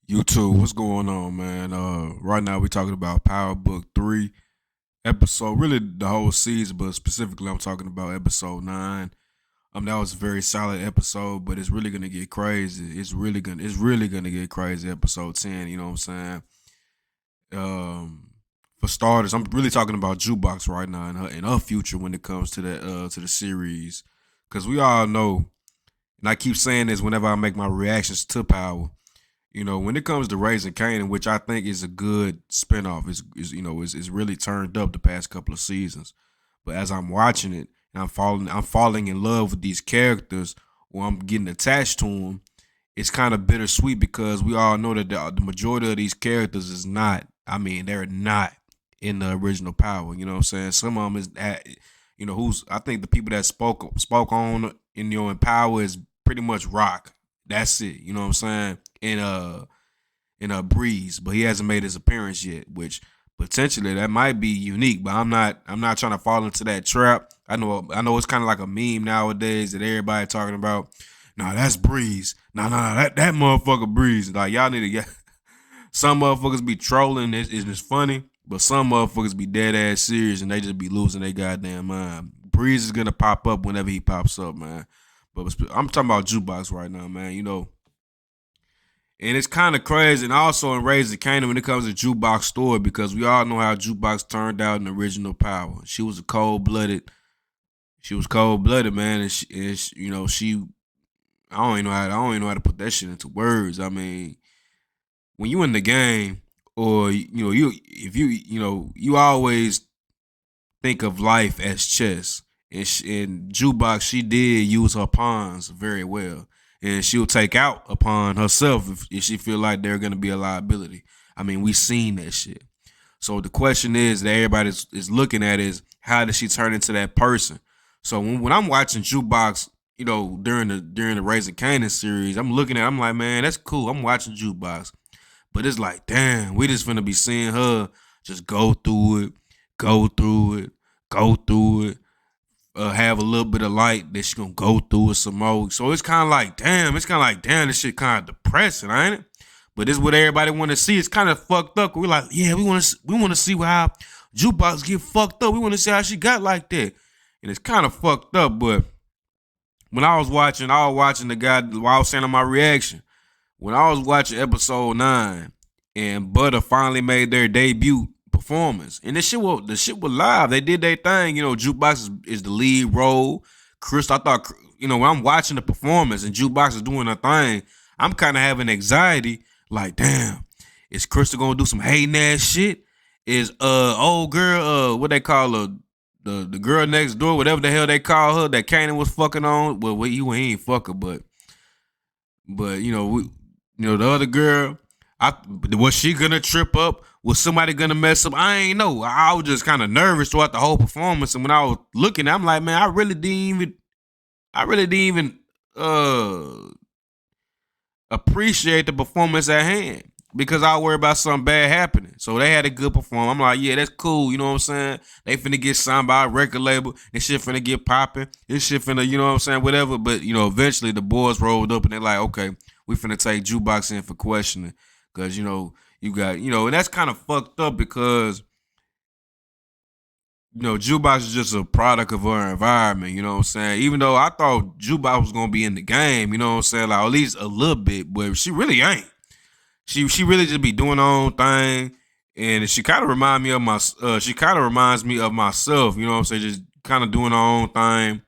YouTube, what's going on, man? Right now we're talking about Power Book 3 episode, really the whole season, but specifically I'm talking about episode 9. That was a very solid episode, but it's really gonna get crazy. It's really gonna get crazy. Episode 10, you know what I'm saying? For starters, I'm really talking about Jukebox right now and her future when it comes to the series, because we all know, and I keep saying this whenever I make my reactions to Power. When it comes to Raising Kanan, which I think is a good spinoff, is really turned up the past couple of seasons. But as I'm watching it and I'm falling in love with these characters, or I'm getting attached to them. It's kind of bittersweet because we all know that the majority of these characters is not. I mean, they're not in the original Power. You know what I'm saying? Some of them is at, who's I think the people that spoke on in Power is pretty much Rock. That's it. You know what I'm saying? In a Breeze, but he hasn't made his appearance yet, which potentially that might be unique. But I'm not trying to fall into that trap. I know it's kind of like a meme nowadays that everybody talking about. Nah, that's Breeze. Nah, that motherfucker Breeze. Like y'all need to get some motherfuckers be trolling. It's just funny, but some motherfuckers be dead ass serious and they just be losing their goddamn mind. Breeze is gonna pop up whenever he pops up, man. But I'm talking about Jukebox right now, man. And it's kind of crazy, and also in Raising Kanan when it comes to Jukebox story, because we all know how Jukebox turned out in the original Power. She was cold blooded, man, and she, I don't even know how to put that shit into words. I mean, when you in the game, or you if you always think of life as chess. And in Jukebox, she did use her pawns very well, and she'll take out a pawn herself if she feel like they're gonna be a liability. I mean, we seen that shit. So the question is that everybody is looking at is how does she turn into that person? So when I'm watching Jukebox, during the Raising Kanan series, I'm like, man, that's cool. I'm watching Jukebox, but it's like, damn, we just finna be seeing her just go through it, go through it, go through it, have a little bit of light that she gonna go through it some more. So it's kind of like damn, this shit kind of depressing, ain't it? But this is what everybody want to see. It's kind of fucked up. We're like, yeah, we want to see how Jukebox get fucked up. We want to see how she got like that, and it's kind of fucked up. But when I was watching the guy while I was saying on my reaction. When I was watching episode 9 and Butter finally made their debut performance, and the shit was live. They did their thing. Jukebox is the lead role. I thought, when I'm watching the performance and Jukebox is doing her thing, I'm kind of having anxiety. Like, damn, is Crystal gonna do some hating ass shit? Is old girl, what they call her, the girl next door, whatever the hell they call her, that Kanan was fucking on. Well, he ain't fuck her, but the other girl, was she gonna trip up? Was somebody gonna mess up? I ain't know. I was just kind of nervous throughout the whole performance, and when I was looking, I'm like, man, I really didn't even appreciate the performance at hand because I worry about something bad happening. So they had a good performance. I'm like, yeah, that's cool. You know what I'm saying? They finna get signed by a record label. This shit finna get popping. This shit finna, you know what I'm saying? Whatever. But eventually the boys rolled up and they're like, okay, we finna take Jukebox in for questioning because you got and that's kind of fucked up because Jukebox is just a product of her environment, you know what I'm saying? Even though I thought Jukebox was gonna be in the game, you know what I'm saying, like at least a little bit, but she really ain't. She really just be doing her own thing, and she kind of reminds me of myself. You know what I'm saying? Just kind of doing her own thing.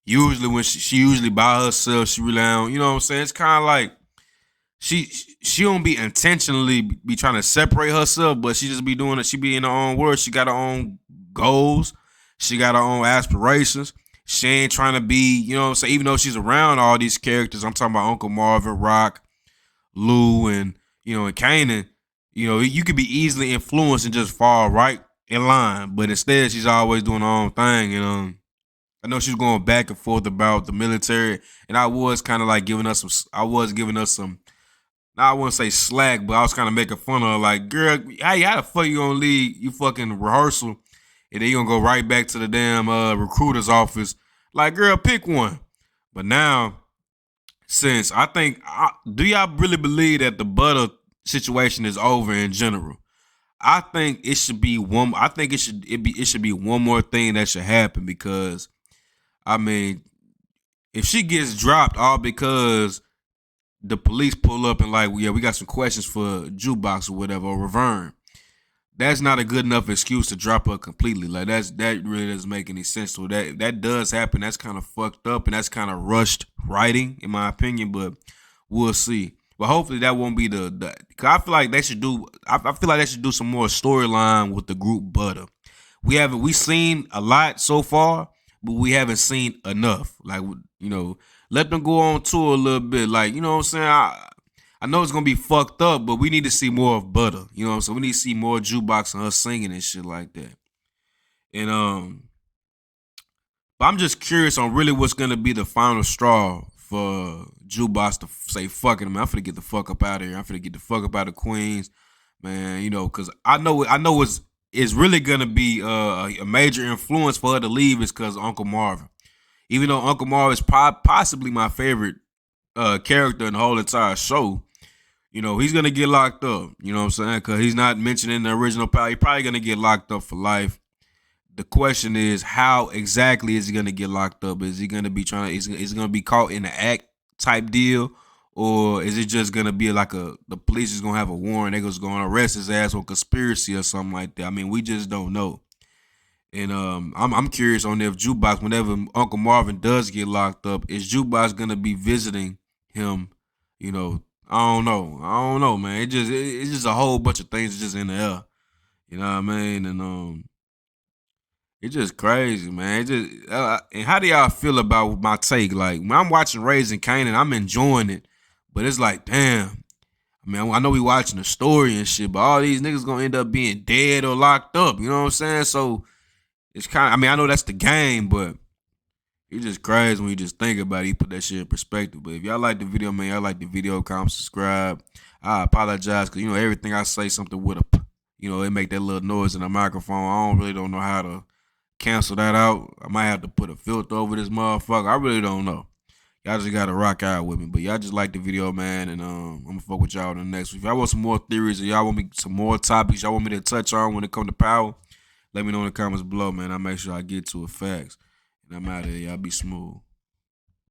Usually when she usually by herself, she rely on. You know what I'm saying? It's kind of like she she don't be intentionally be trying to separate herself, but she just be doing it. She be in her own world. She got her own goals. She got her own aspirations. She ain't trying to be, you know what I'm saying? Even though she's around all these characters, I'm talking about Uncle Marvin, Rock, Lou, and Kanan, you could be easily influenced and just fall right in line. But instead, she's always doing her own thing. I know she's going back and forth about the military, and I was kind of like giving us some. I was giving us some. Now I wouldn't say slack, but I was kind of making fun of her. Like, girl, how the fuck you gonna leave you fucking rehearsal, and then you gonna go right back to the damn recruiter's office? Like, girl, pick one. But now since do y'all really believe that the butter situation is over in general. I think it should be one. I think it should be one more thing that should happen because I mean, if she gets dropped all because the police pull up and like, yeah, we got some questions for Jukebox or whatever or Revern, that's not a good enough excuse to drop her completely. Like that really doesn't make any sense. So that does happen. That's kind of fucked up and that's kind of rushed writing, in my opinion. But we'll see. But hopefully that won't be the. Cause I feel like they should do. I feel like they should do some more storyline with the group Butter. We seen a lot so far, but we haven't seen enough. Like let them go on tour a little bit. Like you know what I'm saying. I know it's gonna be fucked up, but we need to see more of Butter. You know what I'm saying? We need to see more Jukebox and her singing and shit like that. And but I'm just curious on really what's gonna be the final straw for Jukebox to say fuck it, man. I'm finna get the fuck up out of here. I'm finna get the fuck up out of Queens, man. Cause I know it's really gonna be a major influence for her to leave is cause Uncle Marvin. Even though Uncle Marvin is possibly my favorite character in the whole entire show, he's gonna get locked up. You know what I'm saying? Cause he's not mentioned in the original power. He's probably gonna get locked up for life. The question is, how exactly is he gonna get locked up? Is he gonna be is he gonna be caught in an act type deal, or is it just gonna be like the police is gonna have a warrant? They're just gonna arrest his ass on conspiracy or something like that. I mean, we just don't know. And I'm curious on if Jukebox, whenever Uncle Marvin does get locked up, is Jukebox gonna be visiting him? I don't know, man. It's just a whole bunch of things just in the air. You know what I mean? And it's just crazy, man. And how do y'all feel about my take? Like when I'm watching Raising Kanan, I'm enjoying it, but it's like, damn. I mean, I know we watching the story and shit, but all these niggas gonna end up being dead or locked up. You know what I'm saying? So it's kind of. I mean, I know that's the game, but it's just crazy when you just think about it. You put that shit in perspective. But if y'all like the video, man, y'all like the video, comment, subscribe. I apologize because everything I say something with it make that little noise in the microphone. I don't know how to cancel that out. I might have to put a filter over this motherfucker. I really don't know. Y'all just gotta rock out with me. But y'all just like the video, man, and I'm gonna fuck with y'all in the next week. If y'all want some more theories or y'all want me some more topics y'all want me to touch on when it come to power, let me know in the comments below, man. I'll make sure I get to it facts. And I'm out of here. Y'all be smooth.